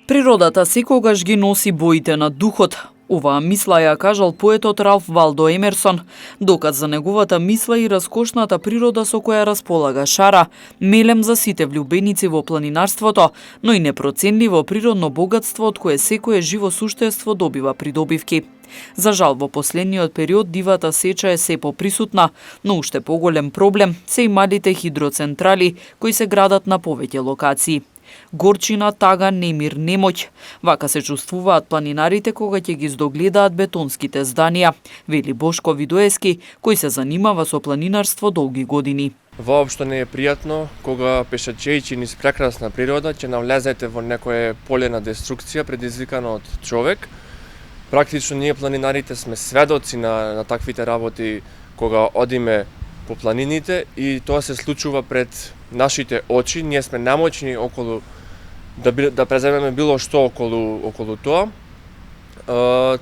Природата секогаш ги носи боите на духот. Оваа мисла ја кажал поетот Ралф Валдо Емерсон. Доказ за неговата мисла и раскошната природа со која располага Шара, мелем за сите влюбеници во планинарството, но и непроценливо природно богатство од кое секое живо суштество добива придобивки. За жал, во последниот период дивата сеча е се поприсутна, но уште поголем проблем се и малите хидроцентрали кои се градат на повеќе локации. Горчина, тага, немир, немоќ. Вака се чувствуваат планинарите кога ќе ги здогледаат бетонските зданија, вели Бошко Видоески, кој се занимава со планинарство долги години. Воопшто не е пријатно кога пешачејќи низ прекрасна природа ќе навлезете во некое поле на деструкција предизвикано од човек. Практично ние планинарите сме сведоци на таквите работи кога одиме по планините и тоа се случува пред нашите очи. Ние сме намоќни околу да преземеме било што околу тоа.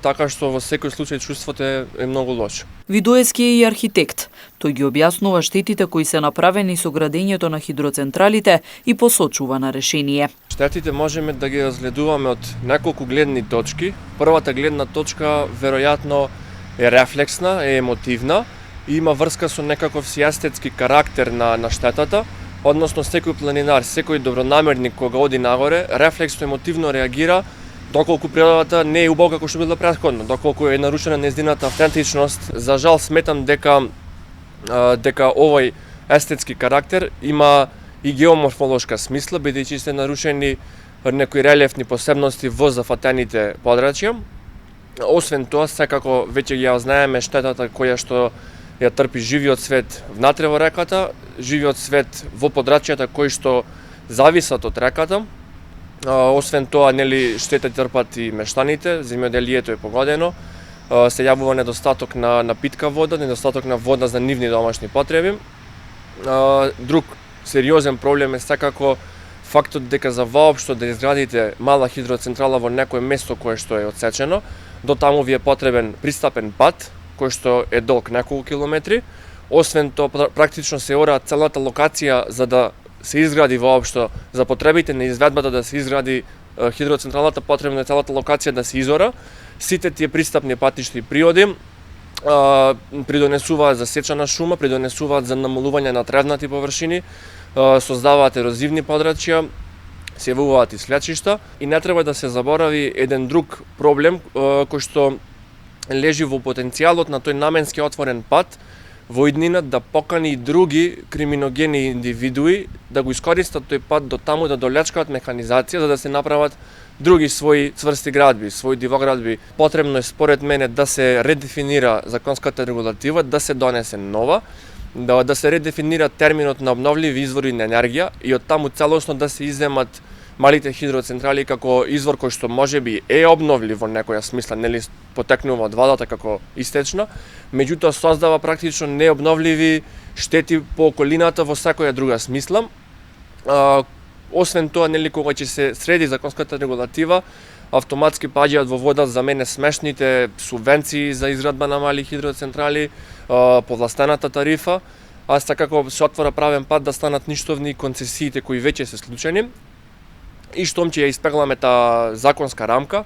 Така што во секој случај чувството е многу лошо. Видоески е и архитект. Тој ги објаснува штетите кои се направени со градењето на хидроцентралите и посочува на решение. Штетите можеме да ги разгледуваме од неколку гледни точки. Првата гледна точка веројатно е рефлексна, е емотивна и има врска со некаков си естетски карактер на штетата. Односно секој планинар, секој добронамерник кога оди нагоре, рефлексно емотивно реагира доколку природата не е убава како што била претходно, доколку е нарушена нејзината автентичност. За жал сметам дека овој естетски карактер има и геоморфолошка смисла, бидејќи се нарушени некои релефни посебности во зафатените подрачја. Освен тоа, секако веќе ја знаеме штетата која што ја трпи живиот свет внатре во реката, живиот свет во подрачјата кои што зависат од реката. Освен тоа, штета трпат и мештаните, земјоделието е погодено, се јавува недостаток на питка вода, недостаток на вода за нивни домашни потреби. Друг сериозен проблем е секако фактот дека за воопшто да изградите мала хидроцентрала во некое место кое што е отсечено, до таму ви е потребен пристапен пат, кој што е долг неколку километри. Освен тоа, практично се ора целата локација за да се изгради воопшто, за потребите на изведбата да се изгради хидроцентралата, потребна е целата локација да се изора. Сите тие пристапни патишти и приоди придонесуваат за сечана шума, придонесуваат за намалување на тревнати површини, создаваат ерозивни подрачја, се јавуваат и слечишта. И не треба да се заборави еден друг проблем кој што лежи во потенцијалот на тој наменски отворен пат во иднина да покани и други криминогени индивидуи да го искористат тој пат до таму да долечкаат механизација за да се направат други своји цврсти градби, своји дивоградби. Потребно е според мене да се редефинира законската регулатива, да се донесе нова, да се редефинира терминот на обновливи извори на енергија и од таму целосно да се изземат малите хидроцентрали како извор кој што можеби е обновлив во некоја смисла, потекнува од водата како истечна, меѓутоа создава практично необновливи штети по околината во секоја друга смисла. Освен тоа, кога ќе се среди законската регулатива, автоматски паѓаат во вода за мене смешните субвенции за изградба на мали хидроцентрали, повластената тарифа, а секако се отвора правен пат да станат ништовни концесиите кои веќе се случени. И штом ќе ја испегламе таа законска рамка,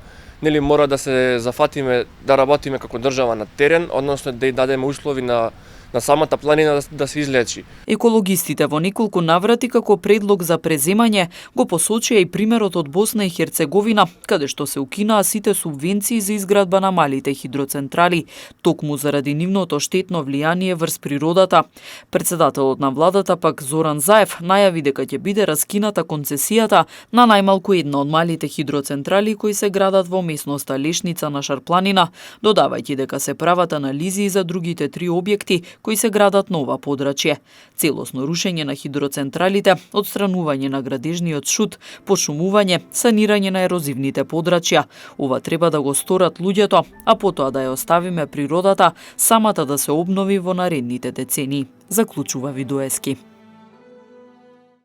мора да се зафатиме да работиме како држава на терен, односно да ја дадеме услови на самата планина да се излечи. Екологистите во неколку наврати како предлог за преземање го посочија и примерот од Босна и Херцеговина, каде што се укинаа сите субвенции за изградба на малите хидроцентрали, токму заради нивното штетно влијание врз природата. Председателот на владата пак Зоран Заев најави дека ќе биде раскината концесијата на најмалку една од малите хидроцентрали кои се градат во местноста Лешница на Шарпланина, додавајќи дека се прават анализи за другите 3 објекти кои се градат на ова подрачје. Целосно рушење на хидроцентралите, одстранување на градежниот шут, пошумување, санирање на ерозивните подрачја. Ова треба да го сторат луѓето, а потоа да ја оставиме природата самата да се обнови во наредните децении, заклучува Видоески.